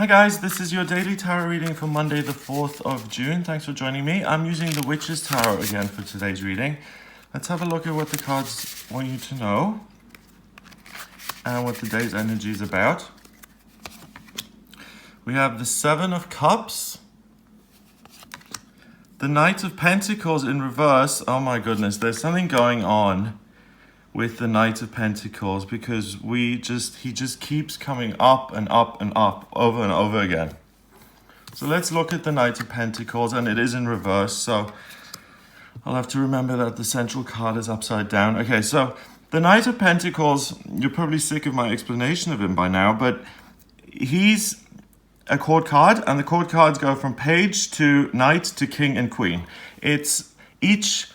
guys, this is your daily tarot reading for Monday the 4th of June. Thanks for joining me. I'm using the Witch's Tarot again for today's reading. Let's have a look at what the cards want you to know and what today's energy is about. We have the Seven of Cups, the Knight of Pentacles in reverse. Oh my goodness, there's something going on with the Knight of Pentacles because he just keeps coming up and up and up over and over again. So let's look at the Knight of Pentacles, and it is in reverse, so I'll have to remember that the central card is upside down. Okay, so the Knight of Pentacles, you're probably sick of my explanation of him by now, but he's a court card, and the court cards go from page to knight to king and queen. It's each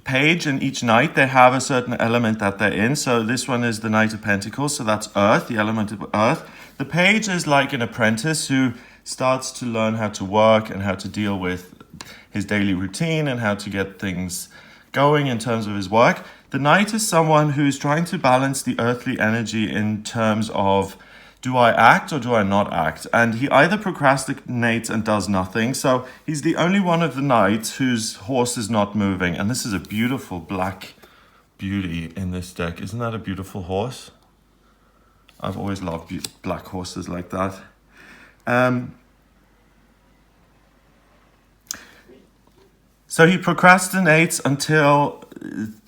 page and each knight, they have a certain element that they're in. So this one is the Knight of Pentacles, so that's earth, the element of earth. The page is like an apprentice who starts to learn how to work and how to deal with his daily routine and how to get things going in terms of his work. The knight is someone who's trying to balance the earthly energy in terms of, do I act or do I not act? And he either procrastinates and does nothing. So he's the only one of the knights whose horse is not moving. And this is a beautiful black beauty in this deck. Isn't that a beautiful horse? I've always loved black horses like that. So he procrastinates until,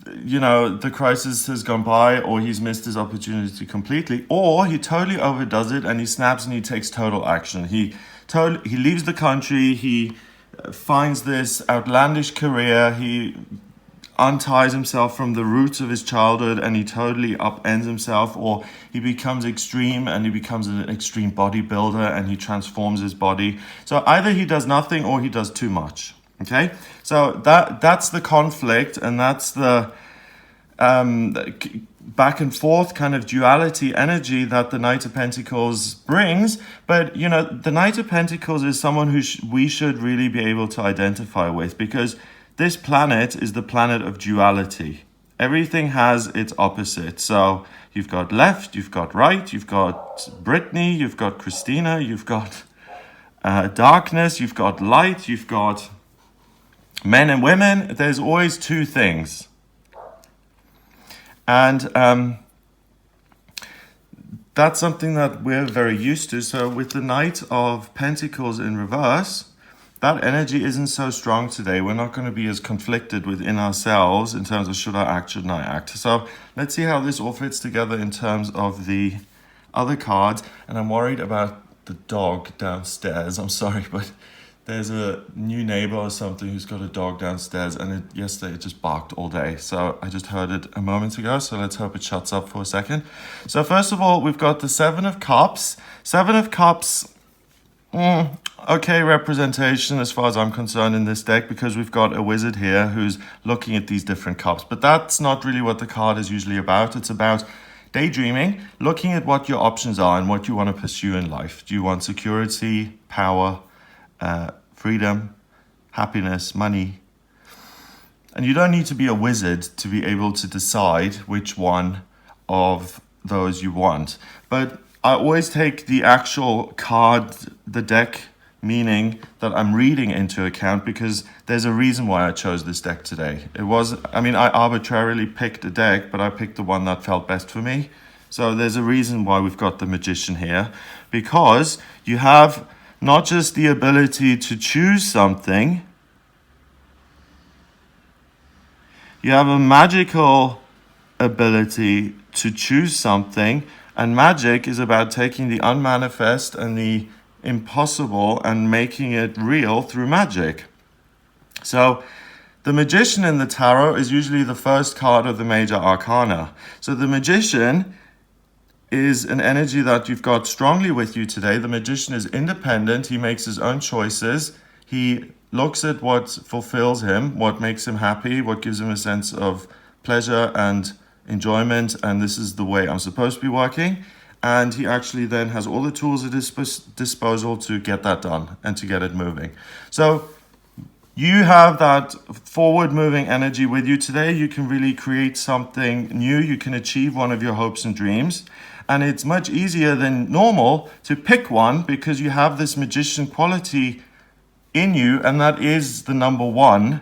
the crisis has gone by, or he's missed his opportunity completely, or he totally overdoes it and he snaps and he takes total action. He leaves the country, he finds this outlandish career, he unties himself from the roots of his childhood and he totally upends himself, or he becomes extreme and he becomes an extreme bodybuilder and he transforms his body. So either he does nothing or he does too much. Okay, so that's the conflict, and that's the back and forth kind of duality energy that the Knight of Pentacles brings. But, the Knight of Pentacles is someone who we should really be able to identify with, because this planet is the planet of duality. Everything has its opposite. So you've got left, you've got right, you've got Brittany, you've got Christina, you've got darkness, you've got light, you've got men and women. There's always two things. And that's something that we're very used to. So with the Knight of Pentacles in reverse, that energy isn't so strong today. We're not going to be as conflicted within ourselves in terms of should I act, shouldn't I act. So let's see how this all fits together in terms of the other cards. And I'm worried about the dog downstairs. I'm sorry, but there's a new neighbor or something who's got a dog downstairs, and yesterday it just barked all day. So I just heard it a moment ago, so let's hope it shuts up for a second. So first of all, we've got the Seven of Cups. Seven of Cups, okay representation as far as I'm concerned in this deck, because we've got a wizard here who's looking at these different cups. But that's not really what the card is usually about. It's about daydreaming, looking at what your options are and what you want to pursue in life. Do you want security, power, freedom, happiness, money? And you don't need to be a wizard to be able to decide which one of those you want. But I always take the actual card, the deck meaning that I'm reading into account, because there's a reason why I chose this deck today. I arbitrarily picked a deck, but I picked the one that felt best for me. So there's a reason why we've got the Magician here, because you have not just the ability to choose something, you have a magical ability to choose something, and magic is about taking the unmanifest and the impossible and making it real through magic. So the Magician in the tarot is usually the first card of the major arcana. So the Magician is an energy that you've got strongly with you today. The Magician is independent. He makes his own choices. He looks at what fulfills him, what makes him happy, what gives him a sense of pleasure and enjoyment, and this is the way I'm supposed to be working. And he actually then has all the tools at his disposal to get that done and to get it moving. So you have that forward moving energy with you today. You can really create something new. You can achieve one of your hopes and dreams. And it's much easier than normal to pick one because you have this magician quality in you, and that is the number one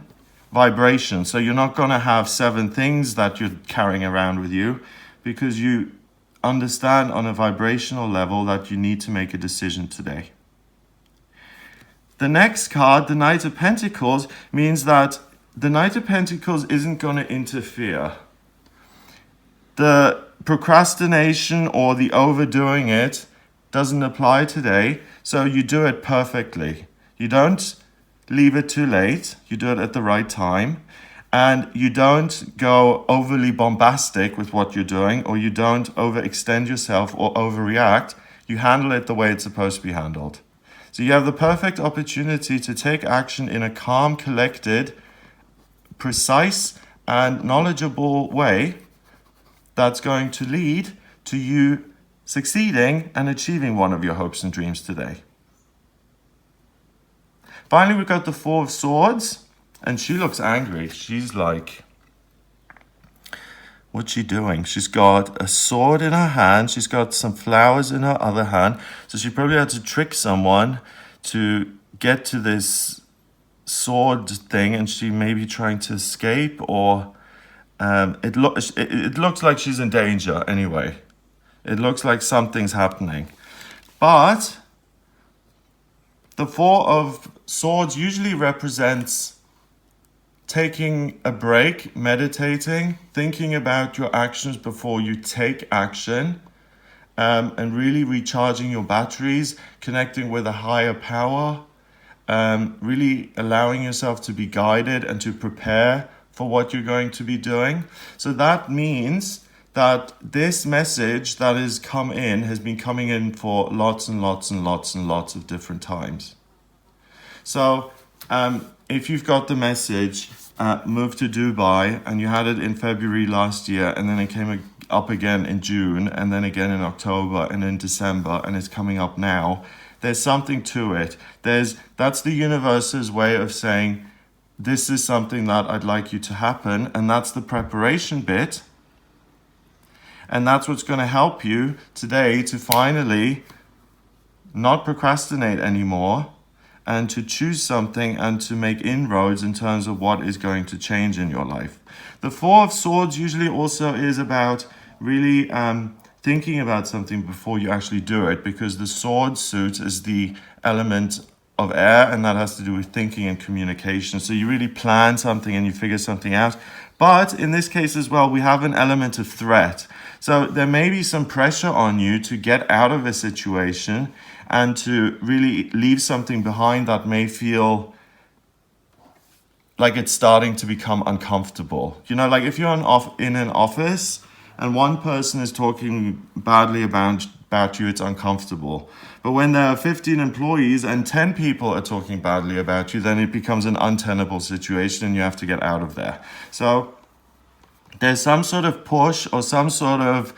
vibration. So you're not going to have 7 things that you're carrying around with you, because you understand on a vibrational level that you need to make a decision today. The next card, the Knight of Pentacles, means that the Knight of Pentacles isn't going to interfere. The procrastination or the overdoing it doesn't apply today, so you do it perfectly. You don't leave it too late, you do it at the right time, and you don't go overly bombastic with what you're doing, or you don't overextend yourself or overreact. You handle it the way it's supposed to be handled. So you have the perfect opportunity to take action in a calm, collected, precise, and knowledgeable way that's going to lead to you succeeding and achieving one of your hopes and dreams today. Finally, we've got the Four of Swords, and she looks angry. She's like, what's she doing? She's got a sword in her hand. She's got some flowers in her other hand. So she probably had to trick someone to get to this sword thing, and she may be trying to escape, or it looks like she's in danger anyway. It looks like something's happening. But the Four of Swords usually represents taking a break, meditating, thinking about your actions before you take action, and really recharging your batteries, connecting with a higher power, really allowing yourself to be guided and to prepare for what you're going to be doing. So that means that this message that has come in has been coming in for lots and lots and lots and lots of different times. So if you've got the message, move to Dubai, and you had it in February last year, and then it came up again in June, and then again in October and in December, and it's coming up now, there's something to it. That's the universe's way of saying, this is something that I'd like you to happen, and that's the preparation bit. And that's what's going to help you today to finally not procrastinate anymore, and to choose something and to make inroads in terms of what is going to change in your life. The Four of Swords usually also is about really thinking about something before you actually do it, because the sword suit is the element of air, and that has to do with thinking and communication. So you really plan something and you figure something out. But in this case as well, we have an element of threat. So there may be some pressure on you to get out of a situation and to really leave something behind that may feel like it's starting to become uncomfortable. You know, like if you're in an office and one person is talking badly about you, it's uncomfortable. But when there are 15 employees and 10 people are talking badly about you, then it becomes an untenable situation and you have to get out of there. So there's some sort of push or some sort of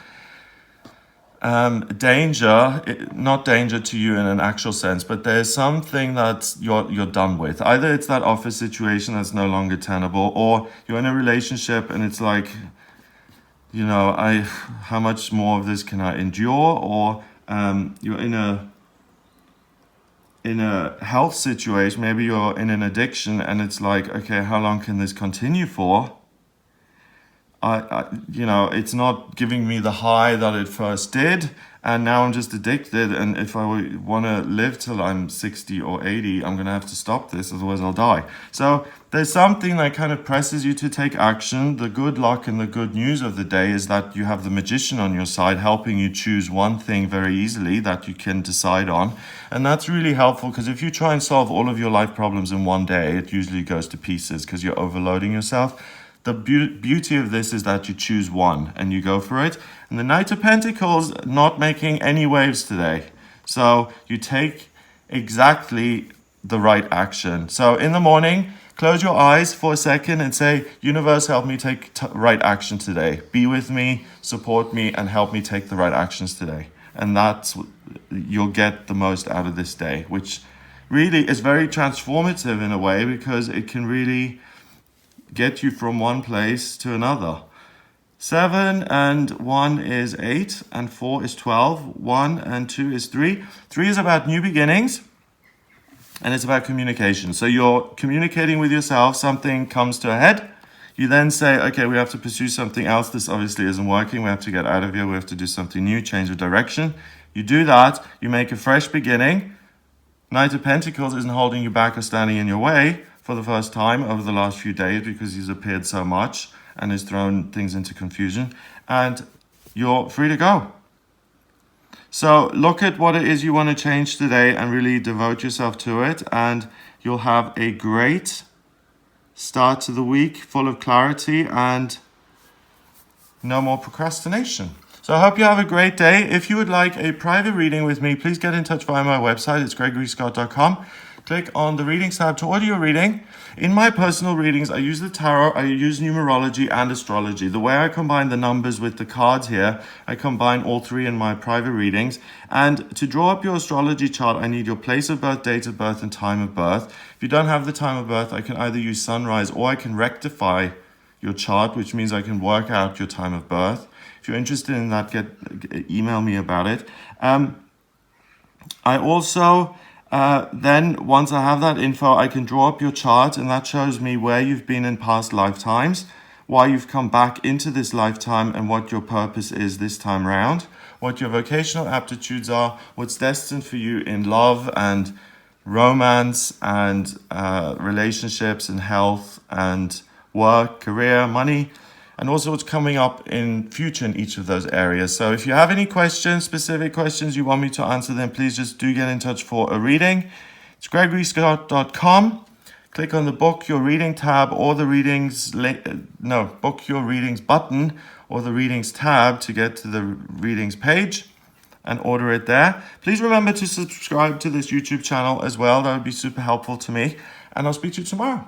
danger, not danger to you in an actual sense, but there's something that you're done with. Either it's that office situation that's no longer tenable, or you're in a relationship and it's like, you know, how much more of this can I endure? Or you're in a health situation, maybe you're in an addiction and it's like, okay, how long can this continue for? You know, it's not giving me the high that it first did, and now I'm just addicted, and if I want to live till I'm 60 or 80, I'm going to have to stop this, otherwise I'll die. So there's something that kind of presses you to take action. The good luck and the good news of the day is that you have the magician on your side helping you choose one thing very easily that you can decide on, and that's really helpful, because if you try and solve all of your life problems in one day, it usually goes to pieces because you're overloading yourself. The beauty of this is that you choose one and you go for it. And the Knight of Pentacles not making any waves today. So you take exactly the right action. So in the morning, close your eyes for a second and say, universe, help me take right action today. Be with me, support me, and help me take the right actions today. And that's, you'll get the most out of this day, which really is very transformative in a way, because it can really get you from one place to another. 7 and 1 is 8, and 4 is 12. 1 and 2 is 3. 3 is about new beginnings, and it's about communication. So you're communicating with yourself, something comes to a head. You then say, okay, we have to pursue something else. This obviously isn't working. We have to get out of here. We have to do something new, change of direction. You do that. You make a fresh beginning. Knight of Pentacles isn't holding you back or standing in your way for the first time over the last few days because he's appeared so much and has thrown things into confusion. And you're free to go. So look at what it is you want to change today and really devote yourself to it. And you'll have a great start to the week full of clarity and no more procrastination. So I hope you have a great day. If you would like a private reading with me, please get in touch via my website. It's gregoryscott.com. Click on the readings tab to order your reading. In my personal readings, I use the tarot, I use numerology and astrology. The way I combine the numbers with the cards here, I combine all three in my private readings. And to draw up your astrology chart, I need your place of birth, date of birth, and time of birth. If you don't have the time of birth, I can either use sunrise or I can rectify your chart, which means I can work out your time of birth. If you're interested in that, email me about it. I also... then once I have that info, I can draw up your chart, and that shows me where you've been in past lifetimes, why you've come back into this lifetime, and what your purpose is this time round, what your vocational aptitudes are, what's destined for you in love and romance and relationships and health and work, career, money, and also what's coming up in future in each of those areas. So if you have any questions, specific questions you want me to answer, then please just do get in touch for a reading. It's gregoryscott.com. Click on the book your reading tab or the readings, book your readings button or the readings tab to get to the readings page and order it there. Please remember to subscribe to this YouTube channel as well. That would be super helpful to me. And I'll speak to you tomorrow.